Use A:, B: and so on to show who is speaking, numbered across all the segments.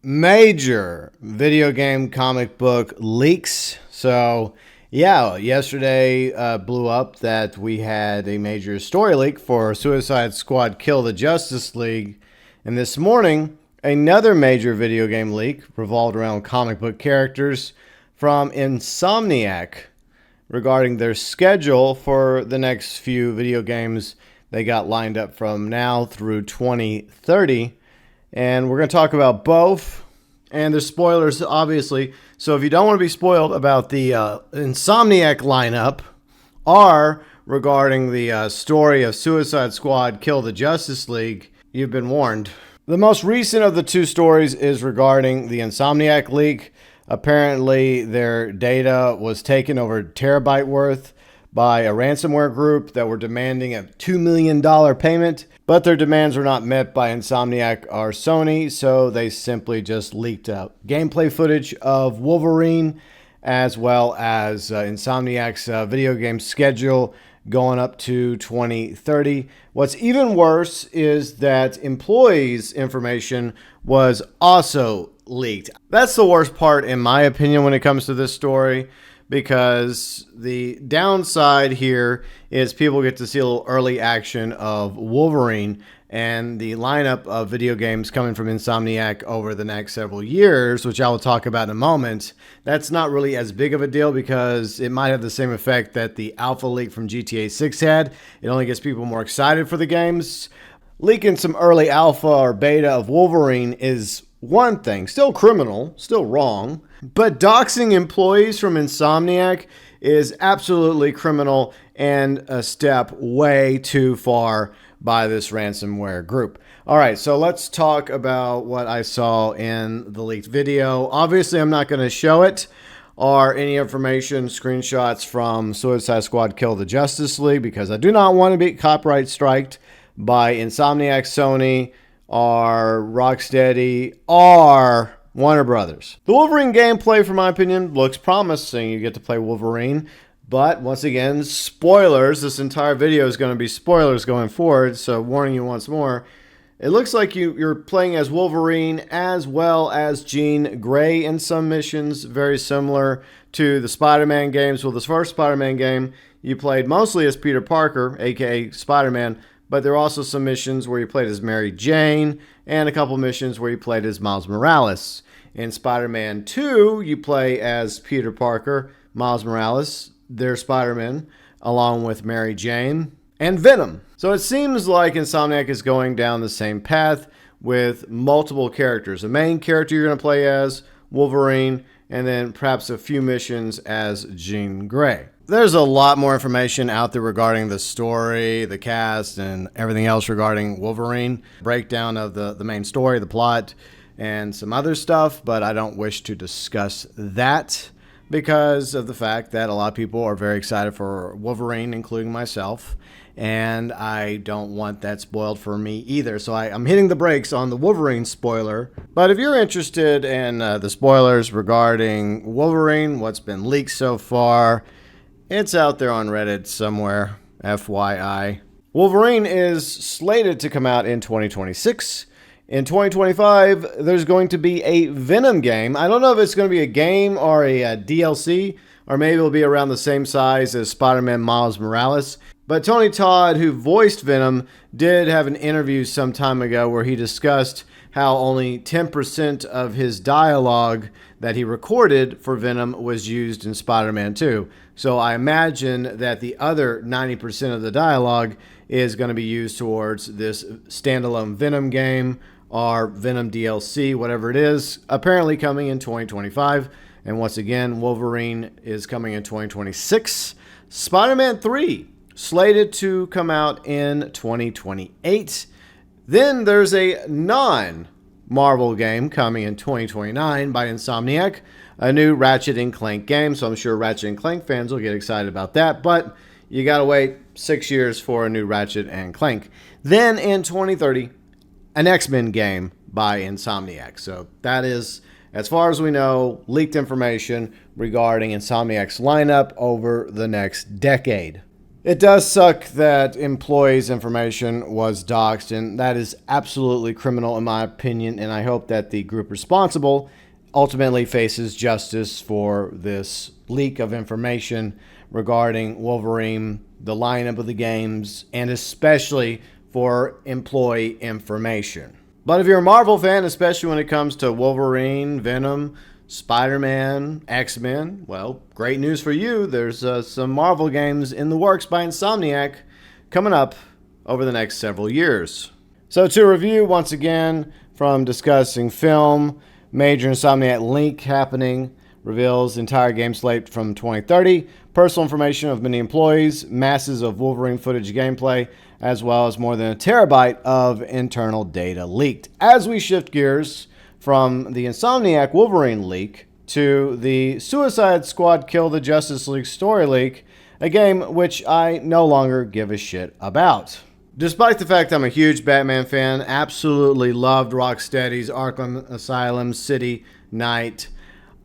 A: Major video game comic book leaks. So, yeah, yesterday blew up that we had a major story leak for Suicide Squad Kill the Justice League. And this morning, another major video game leak revolved around comic book characters from Insomniac regarding their schedule for the next few video games they got lined up from now through 2030. And we're going to talk about both. And there's spoilers, obviously. So if you don't want to be spoiled about the Insomniac lineup or regarding the story of Suicide Squad Kill the Justice League, you've been warned. The most recent of the two stories is regarding the Insomniac leak. Apparently, their data was taken over terabyte worth by a ransomware group that were demanding a $2 million payment, but their demands were not met by Insomniac or Sony, so they simply just leaked out gameplay footage of Wolverine as well as Insomniac's video game schedule going up to 2030. What's even worse is that employees' information was also leaked. That's the worst part, in my opinion, when it comes to this story, because the downside here is people get to see a little early action of Wolverine and the lineup of video games coming from Insomniac over the next several years, which I will talk about in a moment. That's not really as big of a deal because it might have the same effect that the alpha leak from GTA 6 had. It only gets people more excited for the games. Leaking some early alpha or beta of Wolverine is one thing, still criminal, still wrong, but doxing employees from Insomniac is absolutely criminal and a step way too far by this ransomware group. All right, so let's talk about what I saw in the leaked video. Obviously, I'm not going to show it or any information, screenshots from Suicide Squad Kill the Justice League because I do not want to be copyright striked by Insomniac, Sony, or Rocksteady, or Warner Brothers. The Wolverine gameplay, for my opinion, looks promising. You get to play Wolverine, but once again, spoilers. This entire video is going to be spoilers going forward, so warning you once more. It looks like you're playing as Wolverine as well as Jean Grey in some missions, very similar to the Spider-Man games. Well, the first Spider-Man game, you played mostly as Peter Parker, aka Spider-Man, but there are also some missions where you played as Mary Jane and a couple missions where you played as Miles Morales. In Spider-Man 2, you play as Peter Parker, Miles Morales, their Spider-Man, along with Mary Jane and Venom. So it seems like Insomniac is going down the same path with multiple characters. The main character you're going to play as, Wolverine, and then perhaps a few missions as Jean Grey. There's a lot more information out there regarding the story, the cast, and everything else regarding Wolverine. Breakdown of the main story, the plot, and some other stuff, but I don't wish to discuss that because of the fact that a lot of people are very excited for Wolverine, including myself, and I don't want that spoiled for me either. So I'm hitting the brakes on the Wolverine spoiler. But if you're interested in the spoilers regarding Wolverine, what's been leaked so far, it's out there on Reddit somewhere, FYI. Wolverine is slated to come out in 2026. In 2025, there's going to be a Venom game. I don't know if it's going to be a game or a DLC, or maybe it'll be around the same size as Spider-Man Miles Morales. But Tony Todd, who voiced Venom, did have an interview some time ago where he discussed how only 10% of his dialogue that he recorded for Venom was used in Spider-Man 2. So I imagine that the other 90% of the dialogue is going to be used towards this standalone Venom game or Venom DLC, whatever it is, apparently coming in 2025. And once again, Wolverine is coming in 2026. Spider-Man 3, slated to come out in 2028. Then there's a non-Marvel game coming in 2029 by Insomniac, a new Ratchet & Clank game, so I'm sure Ratchet & Clank fans will get excited about that, but you gotta wait 6 years for a new Ratchet & Clank. Then in 2030, an X-Men game by Insomniac. So that is, as far as we know, leaked information regarding Insomniac's lineup over the next decade. It does suck that employees' information was doxed, and that is absolutely criminal in my opinion, and I hope that the group responsible ultimately faces justice for this leak of information regarding Wolverine, the lineup of the games, and especially for employee information. But if you're a Marvel fan, especially when it comes to Wolverine, Venom, Spider-Man, X-Men, well, great news for you. There's some Marvel games in the works by Insomniac coming up over the next several years. So to review, once again, from discussing film, major Insomniac leak happening, reveals entire game slate from 2030, personal information of many employees, masses of Wolverine footage gameplay, as well as more than a terabyte of internal data leaked. As we shift gears from the Insomniac Wolverine leak to the Suicide Squad Kill the Justice League story leak, a game which I no longer give a shit about. Despite the fact I'm a huge Batman fan, absolutely loved Rocksteady's Arkham Asylum City Night,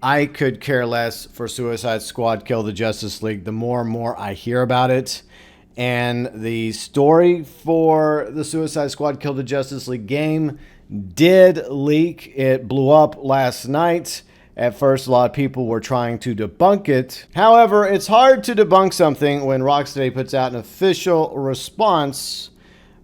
A: I could care less for Suicide Squad Kill the Justice League the more and more I hear about it. And the story for the Suicide Squad Kill the Justice League game did leak. It blew up last night. At first, a lot of people were trying to debunk it. However, it's hard to debunk something when Rocksteady puts out an official response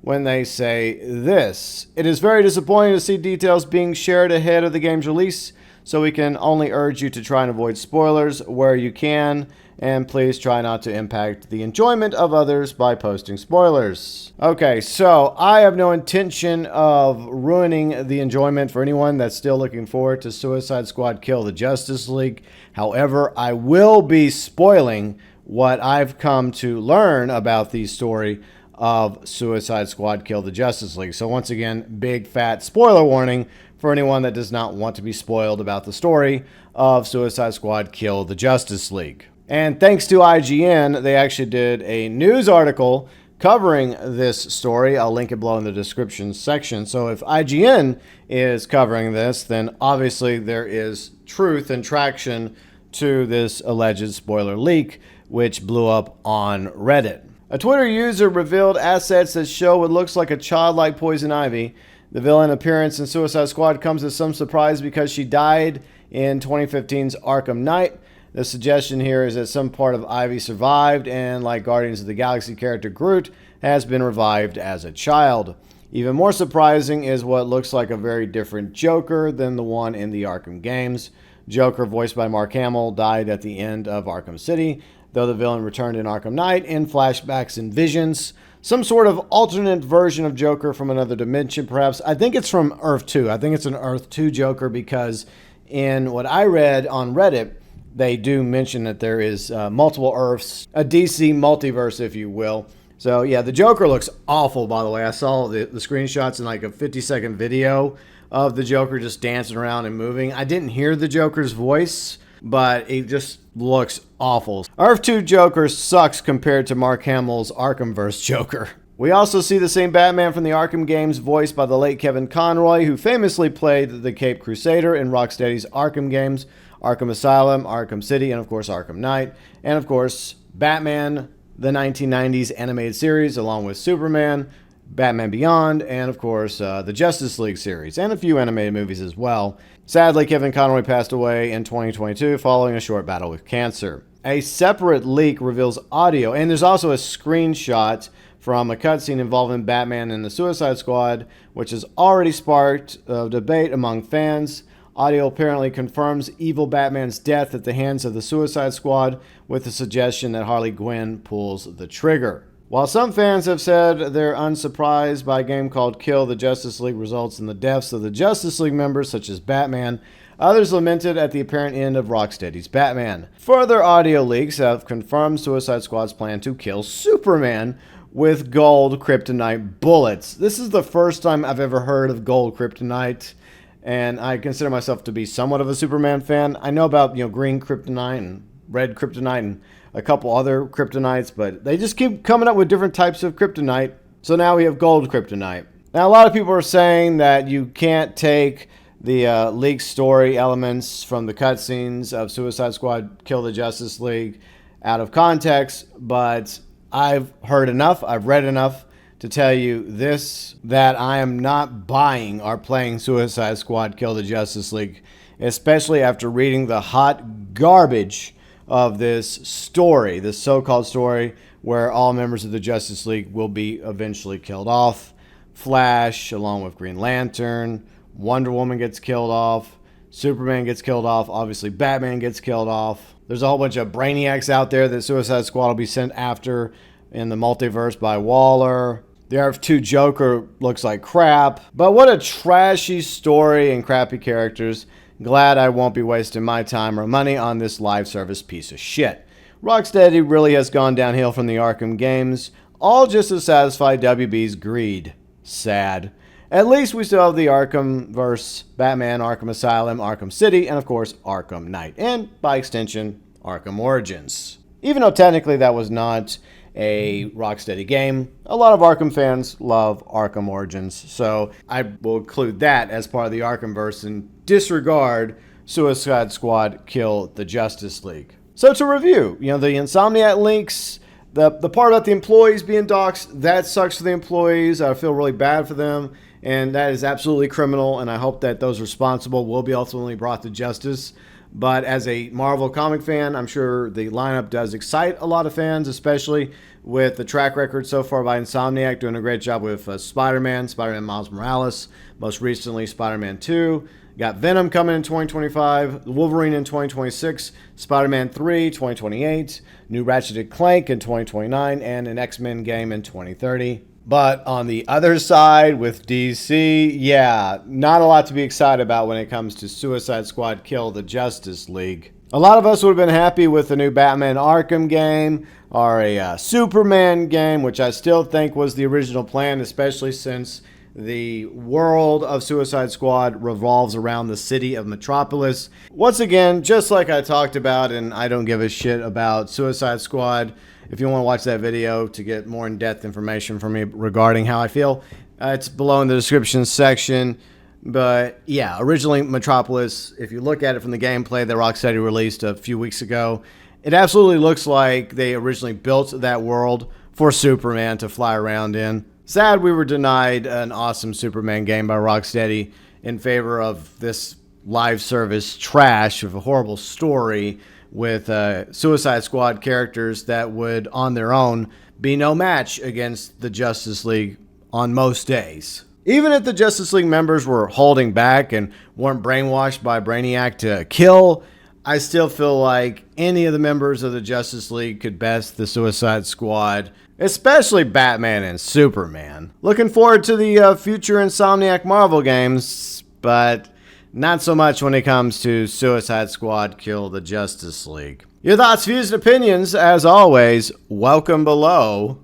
A: when they say this. It is very disappointing to see details being shared ahead of the game's release, so we can only urge you to try and avoid spoilers where you can, and please try not to impact the enjoyment of others by posting spoilers. Okay, so I have no intention of ruining the enjoyment for anyone that's still looking forward to Suicide Squad Kill the Justice League. However, I will be spoiling what I've come to learn about the story of Suicide Squad Kill the Justice League. So once again, big fat spoiler warning for anyone that does not want to be spoiled about the story of Suicide Squad Kill the Justice League. And thanks to IGN, they actually did a news article covering this story. I'll link it below in the description section. So if IGN is covering this, then obviously there is truth and traction to this alleged spoiler leak, which blew up on Reddit. A Twitter user revealed assets that show what looks like a childlike Poison Ivy. The villain appearance in Suicide Squad comes as some surprise because she died in 2015's Arkham Knight. The suggestion here is that some part of Ivy survived and, like Guardians of the Galaxy character Groot, has been revived as a child. Even more surprising is what looks like a very different Joker than the one in the Arkham games. Joker, voiced by Mark Hamill, died at the end of Arkham City, though the villain returned in Arkham Knight in flashbacks and visions. Some sort of alternate version of Joker from another dimension, perhaps. I think it's from Earth 2. I think it's an Earth 2 Joker because in what I read on Reddit, they do mention that there is multiple Earths, a DC multiverse, if you will. So, yeah, the Joker looks awful, by the way. I saw the screenshots in like a 50-second video of the Joker just dancing around and moving. I didn't hear the Joker's voice, but it just looks awful. Earth 2 Joker sucks compared to Mark Hamill's Arkhamverse Joker. We also see the same Batman from the Arkham games, voiced by the late Kevin Conroy, who famously played the Caped Crusader in Rocksteady's Arkham games, Arkham Asylum, Arkham City, and of course Arkham Knight. And of course, Batman, the 1990s animated series, along with Superman, Batman Beyond, and of course the Justice League series, and a few animated movies as well. Sadly, Kevin Conroy passed away in 2022 following a short battle with cancer. A separate leak reveals audio, and there's also a screenshot from a cutscene involving Batman and the Suicide Squad, which has already sparked a debate among fans. Audio apparently confirms evil Batman's death at the hands of the Suicide Squad, with the suggestion that Harley Quinn pulls the trigger. While some fans have said they're unsurprised by a game called Kill the Justice League results in the deaths of the Justice League members such as Batman, others lamented at the apparent end of Rocksteady's Batman. Further audio leaks have confirmed Suicide Squad's plan to kill Superman with gold kryptonite bullets. This is the first time I've ever heard of gold kryptonite, and I consider myself to be somewhat of a Superman fan. I know about, green kryptonite and red kryptonite and a couple other kryptonites, but they just keep coming up with different types of kryptonite. So now we have gold kryptonite. Now, a lot of people are saying that you can't take the leaked story elements from the cutscenes of Suicide Squad Kill the Justice League out of context, but I've heard enough, I've read enough to tell you this, that I am not buying or playing Suicide Squad Kill the Justice League, especially after reading the hot garbage of this story, this so-called story where all members of the Justice League will be eventually killed off. Flash, along with Green Lantern, Wonder Woman gets killed off, Superman gets killed off, obviously Batman gets killed off. There's a whole bunch of brainiacs out there that Suicide Squad will be sent after in the multiverse by Waller. The Earth-2 Joker looks like crap. But what a trashy story and crappy characters. Glad I won't be wasting my time or money on this live service piece of shit. Rocksteady really has gone downhill from the Arkham games, all just to satisfy WB's greed. Sad. At least we still have the Arkhamverse, Batman, Arkham Asylum, Arkham City, and of course Arkham Knight, and by extension, Arkham Origins. Even though technically that was not a Rocksteady game, a lot of Arkham fans love Arkham Origins, so I will include that as part of the Arkhamverse and disregard Suicide Squad Kill the Justice League. So to review, the Insomniac links, the part about the employees being doxxed, that sucks for the employees. I feel really bad for them, and that is absolutely criminal, and I hope that those responsible will be ultimately brought to justice. But as a Marvel comic fan, I'm sure the lineup does excite a lot of fans, especially with the track record so far by Insomniac, doing a great job with Spider-Man Miles Morales, most recently Spider-Man 2. Got Venom coming in 2025, Wolverine in 2026, Spider-Man 3 2028, new Ratchet & Clank in 2029, and an X-Men game in 2030. But on the other side with DC, yeah, not a lot to be excited about when it comes to Suicide Squad Kill the Justice League. A lot of us would have been happy with the new Batman Arkham game or a Superman game, which I still think was the original plan, especially since the world of Suicide Squad revolves around the city of Metropolis. Once again, just like I talked about, and I don't give a shit about Suicide Squad. If you want to watch that video to get more in-depth information from me regarding how I feel, it's below in the description section. But yeah, originally Metropolis, if you look at it from the gameplay that Rocksteady released a few weeks ago, it absolutely looks like they originally built that world for Superman to fly around in. Sad we were denied an awesome Superman game by Rocksteady in favor of this live service trash of a horrible story with Suicide Squad characters that would, on their own, be no match against the Justice League on most days. Even if the Justice League members were holding back and weren't brainwashed by Brainiac to kill, I still feel like any of the members of the Justice League could best the Suicide Squad, especially Batman and Superman. Looking forward to the future Insomniac Marvel games, but not so much when it comes to Suicide Squad Kill the Justice League. Your thoughts, views, and opinions, as always, welcome below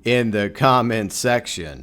A: in the comment section.